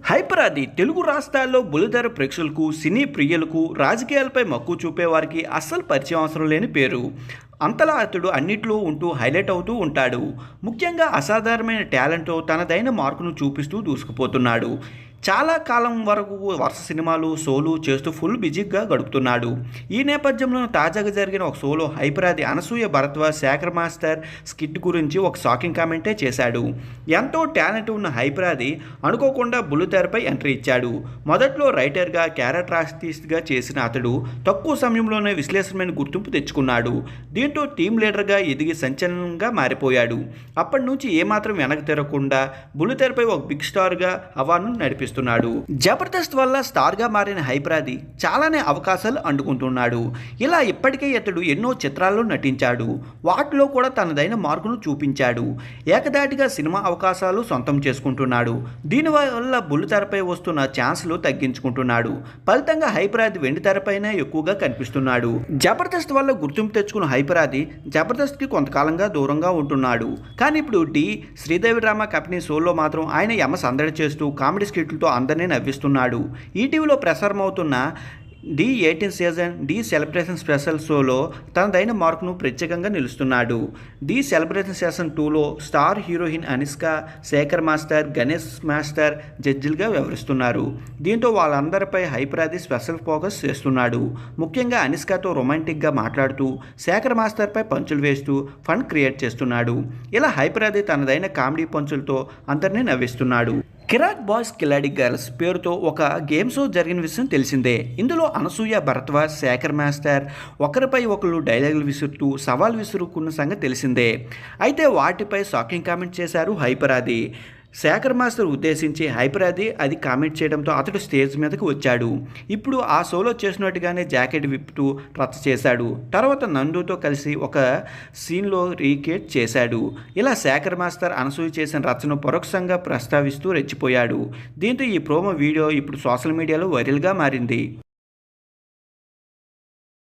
హైపరాది తెలుగు రాష్ట్రాల్లో బుల్లితెర ప్రేక్షకులకు, సినీ ప్రియులకు, రాజకీయాలపై మక్కువ చూపేవారికి అస్సలు పరిచయం అవసరం లేని పేరు. అంతలా అతడు అన్నిట్లో ఉంటూ హైలైట్ అవుతూ ఉంటాడు. ముఖ్యంగా అసాధారణమైన టాలెంట్తో తనదైన మార్కును చూపిస్తూ దూసుకుపోతున్నాడు. చాలా కాలం వరకు వరుస సినిమాలు, షోలు చేస్తూ ఫుల్ బిజీగా గడుపుతున్నాడు. ఈ నేపథ్యంలో తాజాగా జరిగిన ఒక షోలో హైపరాది అనసూయ భరద్వాజ్ శేఖర్ మాస్టర్ స్కిట్ గురించి ఒక షాకింగ్ కామెంటే చేశాడు. ఎంతో టాలెంట్ ఉన్న హైపరాది అనుకోకుండా బుల్లితెరపై ఎంట్రీ ఇచ్చాడు. మొదట్లో రైటర్గా, క్యారెక్టర్ ఆర్టిస్ట్గా చేసిన అతడు తక్కువ సమయంలోనే విశ్లేషణమైన గుర్తింపు తెచ్చుకున్నాడు. దీంతో టీం లీడర్గా ఎదిగి సంచలనంగా మారిపోయాడు. అప్పటి నుంచి ఏమాత్రం వెనక్కి తిరగకుండా బుల్లితెరపై ఒక బిగ్ స్టార్గా అవార్డును నడిపిస్తున్నాడు. జబర్దస్త్ వల్ల స్టార్గా మారిన హైపరాది చాలానే అవకాశాలు అందుకుంటున్నాడు. ఇలా ఇప్పటికే ఇతడు ఎన్నో చిత్రాల్లో నటించాడు. వాటిలో కూడా తనదైన మార్కును చూపించాడు. ఏకదాటిగా సినిమా అవకాశాలు సొంతం చేసుకుంటున్నాడు. దీనివల్ల బుల్లితెరపై వస్తున్న ఛాన్స్లు తగ్గించుకుంటున్నాడు. ఫలితంగా హైపరాది వెండితెరపైనే ఎక్కువగా కనిపిస్తున్నాడు. జబర్దస్త్ వల్ల గుర్తింపు తెచ్చుకున్న హైపరాది జబర్దస్త్కి కొంతకాలంగా దూరంగా ఉంటున్నాడు. కానీ ఇప్పుడు శ్రీదేవి డ్రామా కంపెనీ షోలో మాత్రం ఆయన యమ సందడి చేస్తూ కామెడీ స్కిట్లతో అందరినీ నవ్విస్తున్నాడు. ఈటీవీలో ప్రసారమవుతున్న D18 season Dhee celebration special షోలో తనదైన మార్కును ప్రత్యేకంగా నిలుస్తున్నాడు. డి సెలబ్రేషన్ సీజన్ 2లో star heroine Anushka, Shekhar master, Ganesh master జడ్జిలుగా వ్యవహరిస్తున్నారు. దీంతో వాళ్ళందరిపై హైపరాది స్పెషల్ ఫోకస్ చేస్తున్నాడు. ముఖ్యంగా అనుష్కతో రొమాంటిక్గా మాట్లాడుతూ, శేఖర్ మాస్టర్పై పంచులు వేస్తూ ఫన్ క్రియేట్ చేస్తున్నాడు. ఇలా హైపరాది తనదైన కామెడీ పంచులతో అందరినీ నవ్విస్తున్నాడు. కిరాక్ బాయ్స్ కిలాడి గర్ల్స్ పేరుతో ఒక గేమ్ షో జరిగిన విషయం తెలిసిందే. ఇందులో అనసూయ భరద్వాజ్, శేఖర్ మాస్టర్ ఒకరిపై ఒకరు డైలాగులు విసురుతూ సవాల్ విసురుకున్న సంగతి తెలిసిందే. అయితే వాటిపై షాకింగ్ కామెంట్ చేశారు హైపరాది. శేఖర్ మాస్టర్ ఉద్దేశించి హైపరాది అది కామెంట్ చేయడంతో అతడు స్టేజ్ మీదకి వచ్చాడు. ఇప్పుడు ఆ షోలో చేసినట్టుగానే జాకెట్ విప్పుతూ రచ్చ చేశాడు. తర్వాత నందుతో కలిసి ఒక సీన్లో రీక్రియేట్ చేశాడు. ఇలా శేఖర్ మాస్టర్ అనసూయ చేసిన రచ్చను పరోక్షంగా ప్రస్తావిస్తూ రెచ్చిపోయాడు. దీంతో ఈ ప్రోమో వీడియో ఇప్పుడు సోషల్ మీడియాలో వైరల్గా మారింది.